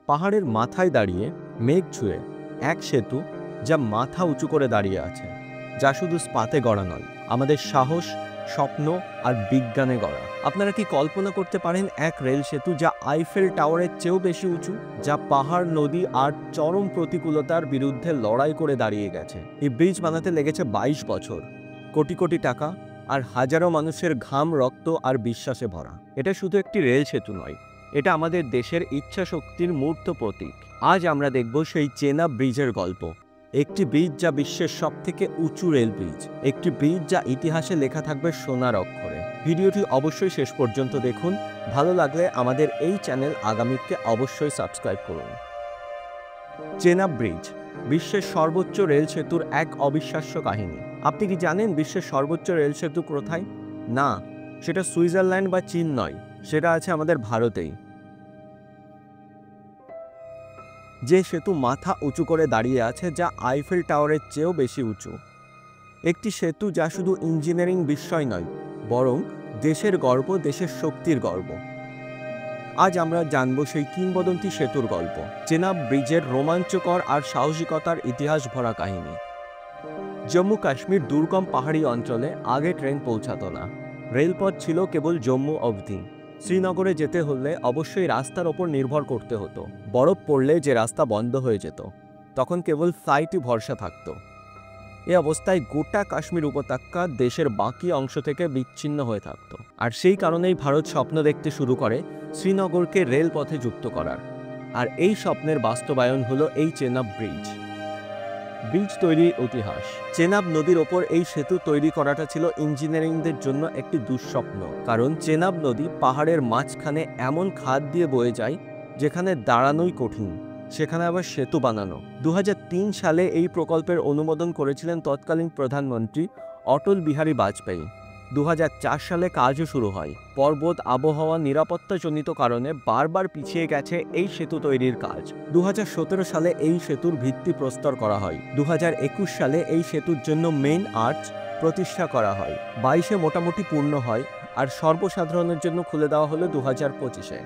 পাহাড়ের মাথায় দাঁড়িয়ে মেঘ ছুঁয়ে এক সেতু যা মাথা উঁচু করে দাঁড়িয়ে আছে, যা শুধু স্পাতে গড়া নয়, আমাদের সাহস, স্বপ্ন আর বিজ্ঞানে গড়া। আপনারা কি কল্পনা করতে পারেন এক রেল সেতু যা আইফেল টাওয়ারের চেয়েও বেশি উঁচু, যা পাহাড়, নদী আর চরম প্রতিকূলতার বিরুদ্ধে লড়াই করে দাঁড়িয়ে গেছে? এই ব্রিজ বানাতে লেগেছে 22 বছর, কোটি কোটি টাকা আর হাজারো মানুষের ঘাম, রক্ত আর বিশ্বাসে ভরা। এটা শুধু একটি রেল সেতু নয়, এটা আমাদের দেশের ইচ্ছা শক্তির মূর্ত প্রতীক। আজ আমরা দেখব সেই চেনাব ব্রিজের গল্প। একটি ব্রিজ যা বিশ্বের সবথেকে উঁচু রেল ব্রিজ, একটি ব্রিজ যা ইতিহাসে লেখা থাকবে সোনার অক্ষরে। ভিডিওটি অবশ্যই শেষ পর্যন্ত দেখুন। ভালো লাগলে আমাদের এই চ্যানেল আগামীকে অবশ্যই সাবস্ক্রাইব করুন। চেনাব ব্রিজ বিশ্বের সর্বোচ্চ রেল সেতুর এক অবিশ্বাস্য কাহিনী। আপনি কি জানেন বিশ্বের সর্বোচ্চ রেল সেতু কোথায়? না, সেটা সুইজারল্যান্ড বা চীন নয়, সেটা আছে আমাদের ভারতেই। যে সেতু মাথা উঁচু করে দাঁড়িয়ে আছে, যা আইফেল টাওয়ারের চেয়েও বেশি উঁচু। একটি সেতু যা শুধু ইঞ্জিনিয়ারিং বিষয় নয়, বরং দেশের গর্ব, দেশের শক্তির গর্ব। আজ আমরা জানব সেই কিংবদন্তি সেতুর গল্প, চেনাব ব্রিজের রোমাঞ্চকর আর সাহসিকতার ইতিহাস ভরা কাহিনী। জম্মু কাশ্মীর দুর্গম পাহাড়ি অঞ্চলে আগে ট্রেন পৌঁছাতো না। রেলপথ ছিল কেবল জম্মু অবধি। শ্রীনগরে যেতে হলে অবশ্যই রাস্তার ওপর নির্ভর করতে হতো। বরফ পড়লে যে রাস্তা বন্ধ হয়ে যেত, তখন কেবল ফ্লাইটই ভরসা থাকতো। এ অবস্থায় গোটা কাশ্মীর উপত্যকা দেশের বাকি অংশ থেকে বিচ্ছিন্ন হয়ে থাকত। আর সেই কারণেই ভারত স্বপ্ন দেখতে শুরু করে শ্রীনগরকে রেলপথে যুক্ত করার। আর এই স্বপ্নের বাস্তবায়ন হলো এই চেনাব ব্রিজ। ব্রিজ তৈরির ইতিহাস। চেনাব নদীর ওপর এই সেতু তৈরি করাটা ছিল ইঞ্জিনিয়ারিংদের জন্য একটি দুঃস্বপ্ন, কারণ চেনাব নদী পাহাড়ের মাঝখানে এমন খাদ দিয়ে বয়ে যায় যেখানে দাঁড়ানোই কঠিন, সেখানে আবার সেতু বানানো। 2003 সালে এই প্রকল্পের অনুমোদন করেছিলেন তৎকালীন প্রধানমন্ত্রী অটল বিহারী বাজপেয়ী। 2004 সালে কাজও শুরু হয়। পর্বত, আবহাওয়া, নিরাপত্তাজনিত কারণে বারবার পিছিয়ে গেছে এই সেতু তৈরির কাজ। 2017 সালে এই সেতুর ভিত্তি প্রস্তর করা হয়। 2021 সালে এই সেতুর জন্য মেইন আর্চ প্রতিষ্ঠা করা হয়। 22-এ মোটামুটি পূর্ণ হয় আর সর্বসাধারণের জন্য খুলে দেওয়া হলো 2025-এ।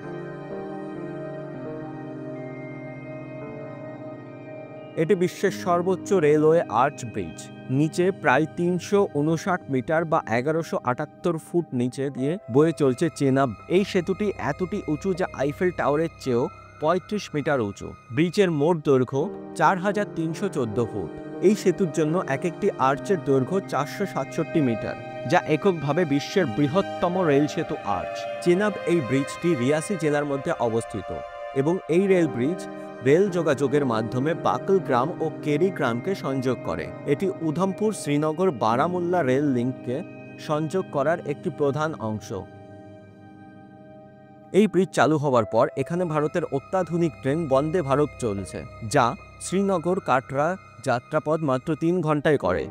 এটি বিশ্বের সর্বোচ্চ রেলওয়ে আর্চ ব্রিজ। নিচে প্রায় 359 মিটার বা 1178 ফুট নিচে দিয়ে বয়ে চলছে চেনাব। এই সেতুটি এতটি উঁচু যা আইফেল টাওয়ারের চেয়েও 35 মিটার উঁচু। ব্রিজের মোট দৈর্ঘ্য 4314 ফুট। এই সেতুর জন্য এক একটি আর্চের দৈর্ঘ্য 467 মিটার, যা এককভাবে বিশ্বের বৃহত্তম রেল সেতু আর্চ। চেনাব এই ব্রিজটি রিয়াসি জেলার মধ্যে অবস্থিত এবং এই রেল ব্রিজ রেল যোগাযোগের মাধ্যমে বাকল গ্রাম ও কেরি গ্রামকে সংযোগ করে। এটি উধমপুর, শ্রীনগর, বারামুল্লা রেল লিঙ্ককে সংযোগ করার একটি প্রধান অংশ। এই ব্রিজ চালু হওয়ার পর এখানে ভারতের অত্যাধুনিক ট্রেন বন্দে ভারত চলছে, যা শ্রীনগর কাটরা যাত্রাপথ মাত্র 3 ঘন্টায় করে,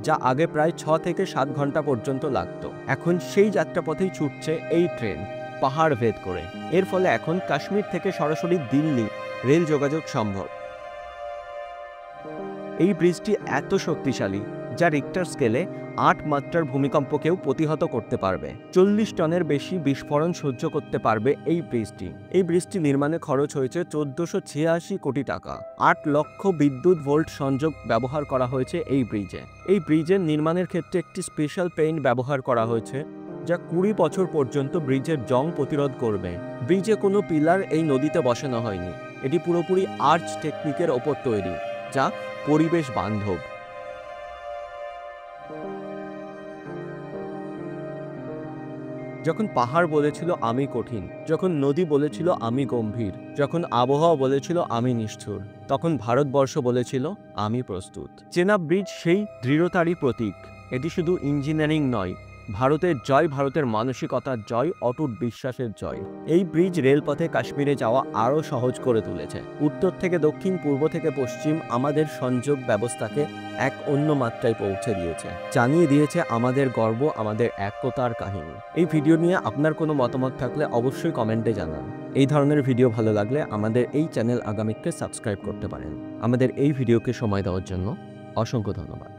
যা আগে প্রায় 6 থেকে 7 ঘন্টা পর্যন্ত লাগত। এখন সেই যাত্রাপথেই ছুটছে এই ট্রেন, পাহাড় ভেদ করে। এর ফলে এখন কাশ্মীর থেকে সরাসরি দিল্লি রেল যোগাযোগ সম্ভব। এই ব্রিজটি এত শক্তিশালী যা রিক্টার স্কেলে 8 মাত্রার ভূমিকম্পকেও প্রতিহত করতে পারবে। 40 টনের বেশি বিস্ফোরণ সহ্য করতে পারবে এই ব্রিজটি। এই ব্রিজটি নির্মাণে খরচ হয়েছে 1486 কোটি টাকা। 8 লক্ষ বিদ্যুৎ ভোল্ট সংযোগ ব্যবহার করা হয়েছে এই ব্রিজে। এই ব্রিজের নির্মাণের ক্ষেত্রে একটি স্পেশাল পেইন্ট ব্যবহার করা হয়েছে, যা 20 বছর পর্যন্ত ব্রিজের জং প্রতিরোধ করবে। ব্রিজে কোনো পিলার এই নদীতে বসানো হয়নি। এটি পুরোপুরি আর্চ টেকনিকের ওপর তৈরি, যা পরিবেশ বান্ধব। যখন পাহাড় বলেছিল আমি কঠিন, যখন নদী বলেছিল আমি গম্ভীর, যখন আবহাওয়া বলেছিল আমি নিষ্ঠুর, তখন ভারতবর্ষ বলেছিল আমি প্রস্তুত। চেনাব ব্রিজ সেই দৃঢ়তারই প্রতীক। এটি শুধু ইঞ্জিনিয়ারিং নয়, ভারতের জয়, ভারতের মানসিকতার জয়, অটুট বিশ্বাসের জয়। এই ব্রিজ রেলপথে কাশ্মীরে যাওয়া আরও সহজ করে তুলেছে। উত্তর থেকে দক্ষিণ, পূর্ব থেকে পশ্চিম আমাদের সংযোগ ব্যবস্থাকে এক অন্য মাত্রায় পৌঁছে দিয়েছে, জানিয়ে দিয়েছে আমাদের গর্ব, আমাদের একতার কাহিনী। এই ভিডিও নিয়ে আপনার কোনো মতামত থাকলে অবশ্যই কমেন্টে জানান। এই ধরনের ভিডিও ভালো লাগলে আমাদের এই চ্যানেল আগামীকে সাবস্ক্রাইব করতে পারেন। আমাদের এই ভিডিওকে সময় দেওয়ার জন্য অসংখ্য ধন্যবাদ।